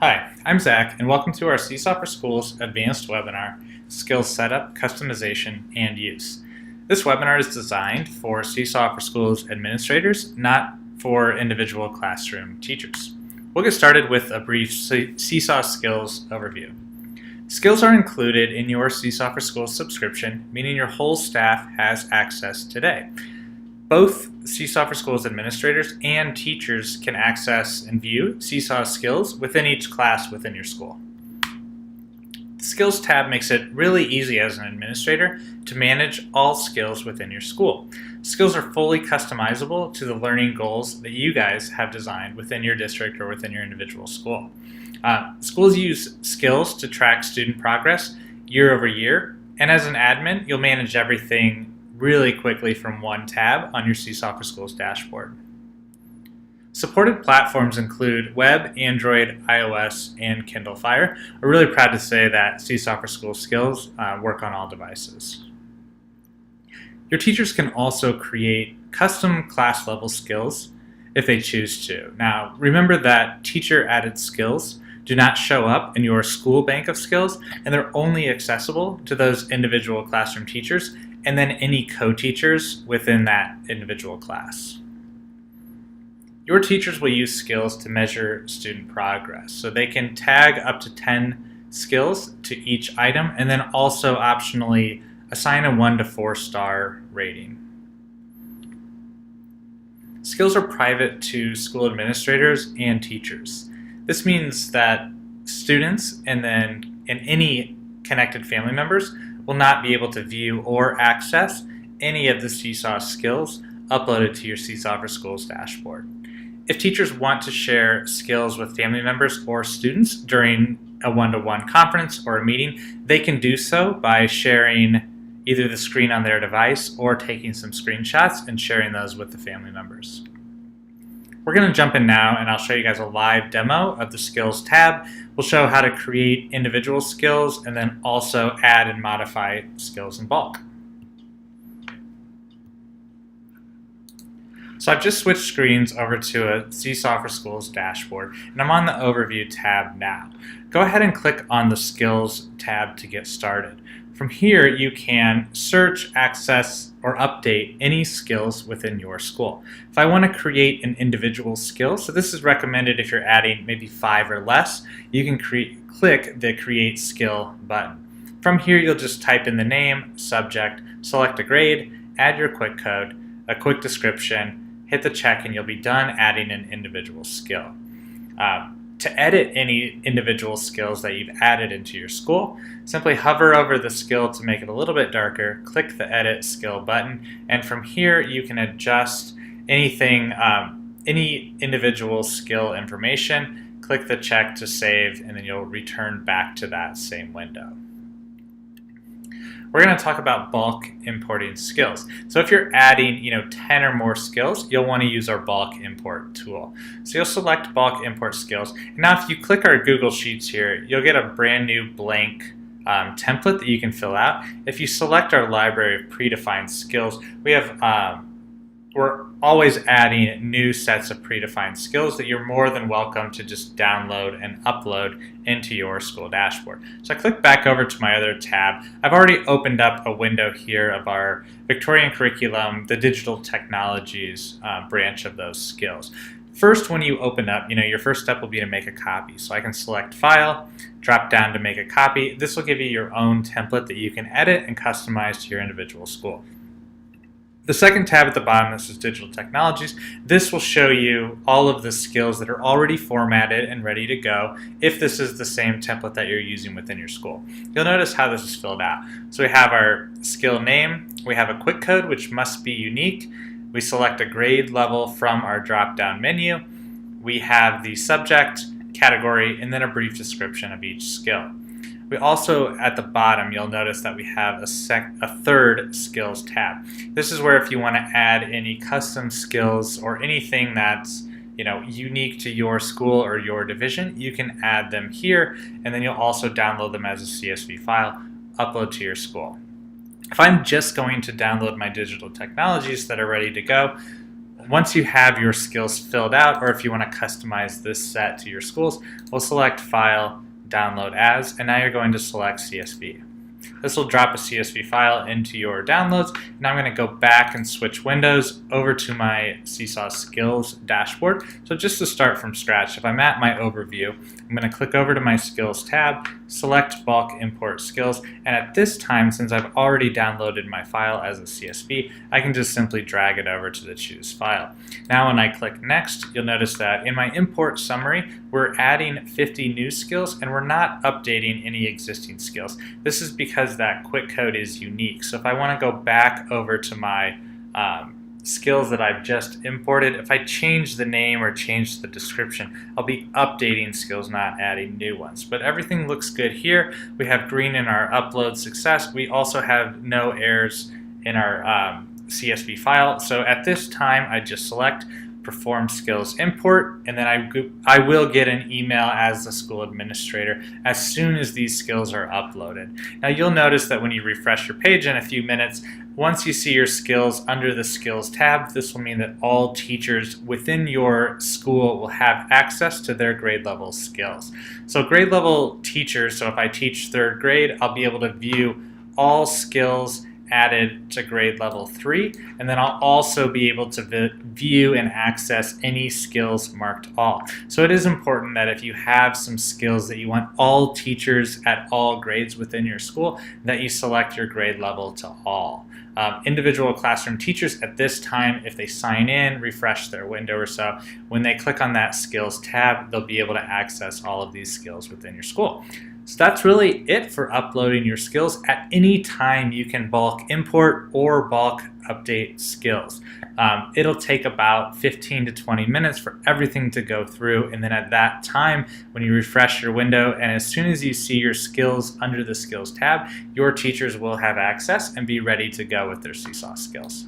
Hi, I'm Zach, and welcome to our Seesaw for Schools advanced webinar, Skills Setup, Customization, and Use. This webinar is designed for Seesaw for Schools administrators, not for individual classroom teachers. We'll get started with a brief Seesaw skills overview. Skills are included in your Seesaw for Schools subscription, meaning your whole staff has access today. Both Seesaw for Schools administrators and teachers can access and view Seesaw skills within each class within your school. The Skills tab makes it really easy as an administrator to manage all skills within your school. Skills are fully customizable to the learning goals that you guys have designed within your district or within your individual school. Schools use skills to track student progress year over year, and as an admin, you'll manage everything really quickly from one tab on your Seesaw for Schools dashboard. Supported platforms include web, Android, iOS, and Kindle Fire. We're really proud to say that Seesaw for Schools skills work on all devices. Your teachers can also create custom class level skills if they choose to. Now, remember that teacher added skills do not show up in your school bank of skills, and they're only accessible to those individual classroom teachers and then any co-teachers within that individual class. Your teachers will use skills to measure student progress. So they can tag up to 10 skills to each item and then also optionally assign a 1 to 4 star rating. Skills are private to school administrators and teachers. This means that students and any connected family members will not be able to view or access any of the Seesaw skills uploaded to your Seesaw for Schools dashboard. If teachers want to share skills with family members or students during a one-to-one conference or a meeting, they can do so by sharing either the screen on their device or taking some screenshots and sharing those with the family members. We're going to jump in now and I'll show you guys a live demo of the Skills tab. We'll show how to create individual skills and then also add and modify skills in bulk. So I've just switched screens over to a Seesaw for Schools dashboard and I'm on the Overview tab now. Go ahead and click on the Skills tab to get started. From here, you can search, access, or update any skills within your school. If I want to create an individual skill, so this is recommended if you're adding maybe 5 or less, you can click the Create Skill button. From here, you'll just type in the name, subject, select a grade, add your quick code, a quick description, hit the check, and you'll be done adding an individual skill. To edit any individual skills that you've added into your school, simply hover over the skill to make it a little bit darker, click the Edit Skill button, and from here you can adjust anything, any individual skill information, click the check to save, and then you'll return back to that same window. We're going to talk about bulk importing skills. So if you're adding 10 or more skills, you'll want to use our bulk import tool. So you'll select bulk import skills. And now if you click our Google Sheets here, you'll get a brand new blank template that you can fill out. If you select our library of predefined skills, we're always adding new sets of predefined skills that you're more than welcome to just download and upload into your school dashboard. So I click back over to my other tab. I've already opened up a window here of our Victorian curriculum, the digital technologies branch of those skills. First, when you open up, your first step will be to make a copy. So I can select File, drop down to Make a Copy. This will give you your own template that you can edit and customize to your individual school. The second tab at the bottom, this is Digital Technologies. This will show you all of the skills that are already formatted and ready to go if this is the same template that you're using within your school. You'll notice how this is filled out. So we have our skill name, we have a quick code which must be unique, we select a grade level from our drop-down menu, we have the subject, category, and then a brief description of each skill. We also, at the bottom, you'll notice that we have a third skills tab. This is where if you want to add any custom skills or anything that's unique to your school or your division, you can add them here, and then you'll also download them as a CSV file, upload to your school. If I'm just going to download my digital technologies that are ready to go, Once you have your skills filled out, or if you want to customize this set to your schools, we'll select File, Download As, and now you're going to select CSV. This will drop a CSV file into your downloads. Now I'm going to go back and switch windows over to my Seesaw Skills dashboard. So just to start from scratch, if I'm at my overview, I'm going to click over to my Skills tab, select Bulk Import Skills, and at this time, since I've already downloaded my file as a CSV, I can just simply drag it over to the Choose File. Now when I click Next, you'll notice that in my import summary, we're adding 50 new skills and we're not updating any existing skills. This is because that quick code is unique. So if I want to go back over to my skills that I've just imported, if I change the name or change the description, I'll be updating skills, not adding new ones. But everything looks good here. We have green in our upload success. We also have no errors in our CSV file. So at this time, I just select Perform Skills Import, and then I will get an email as the school administrator as soon as these skills are uploaded. Now you'll notice that when you refresh your page in a few minutes, once you see your skills under the Skills tab, this will mean that all teachers within your school will have access to their grade level skills. So grade level teachers, so if I teach 3rd grade, I'll be able to view all skills added to grade level 3, and then I'll also be able to view and access any skills marked all. So it is important that if you have some skills that you want all teachers at all grades within your school, that you select your grade level to all. Individual classroom teachers at this time, if they sign in, refresh their window or so, when they click on that skills tab, they'll be able to access all of these skills within your school. So that's really it for uploading your skills. At any time, you can bulk import or bulk update skills. It'll take about 15 to 20 minutes for everything to go through, and then at that time, when you refresh your window, and as soon as you see your skills under the Skills tab, your teachers will have access and be ready to go with their Seesaw skills.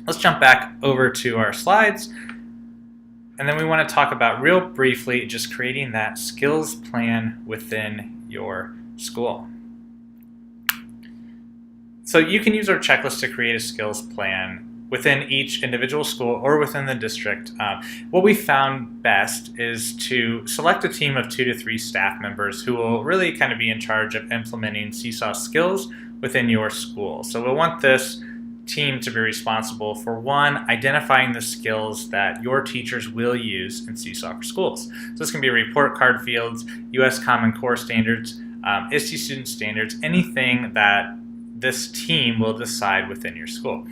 Let's jump back over to our slides. And then we want to talk about real briefly just creating that skills plan within your school. So you can use our checklist to create a skills plan within each individual school or within the district. What we found best is to select a team of 2 to 3 staff members who will really kind of be in charge of implementing Seesaw skills within your school. So we'll want this team to be responsible for, 1, identifying the skills that your teachers will use in Seesaw for Schools. So this can be report card fields, U.S. Common Core standards, ISTE student standards, anything that this team will decide within your school.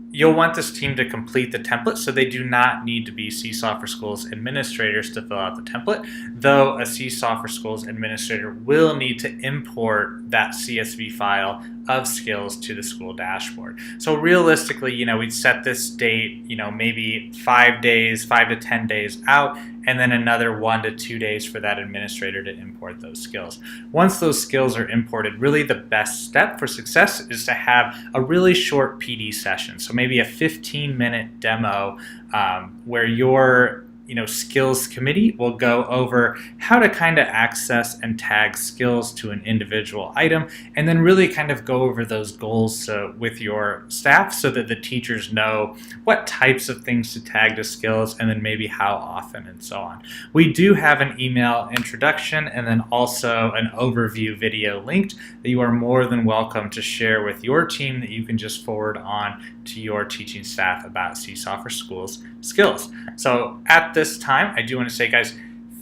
You'll want this team to complete the template, so they do not need to be Seesaw for Schools administrators to fill out the template, though a Seesaw for Schools administrator will need to import that CSV file of skills to the school dashboard. So realistically, we'd set this date, maybe 5 to 10 days out, and then another 1 to 2 days for that administrator to import those skills. Once those skills are imported, really the best step for success is to have a really short PD session. So maybe a 15-minute demo where your skills committee will go over how to kind of access and tag skills to an individual item, and then really kind of go over those goals with your staff so that the teachers know what types of things to tag to skills and then maybe how often and so on. We do have an email introduction and then also an overview video linked that you are more than welcome to share with your team that you can just forward on to your teaching staff about Seesaw for Schools skills. So at this time, I do want to say, guys,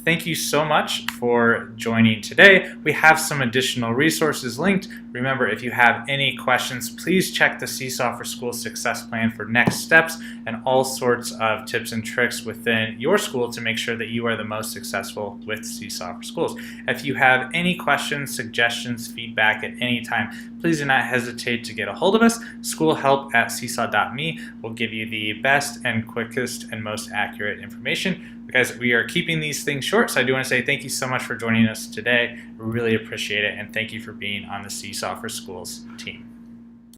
thank you so much for joining today. We have some additional resources linked. Remember, if you have any questions, please check the Seesaw for Schools Success Plan for next steps and all sorts of tips and tricks within your school to make sure that you are the most successful with Seesaw for Schools. If you have any questions, suggestions, feedback at any time, please do not hesitate to get a hold of us. Schoolhelp@seesaw.me will give you the best and quickest and most accurate information. Guys, we are keeping these things short, so I do want to say thank you so much for joining us today. We really appreciate it, and thank you for being on the Seesaw for Schools team.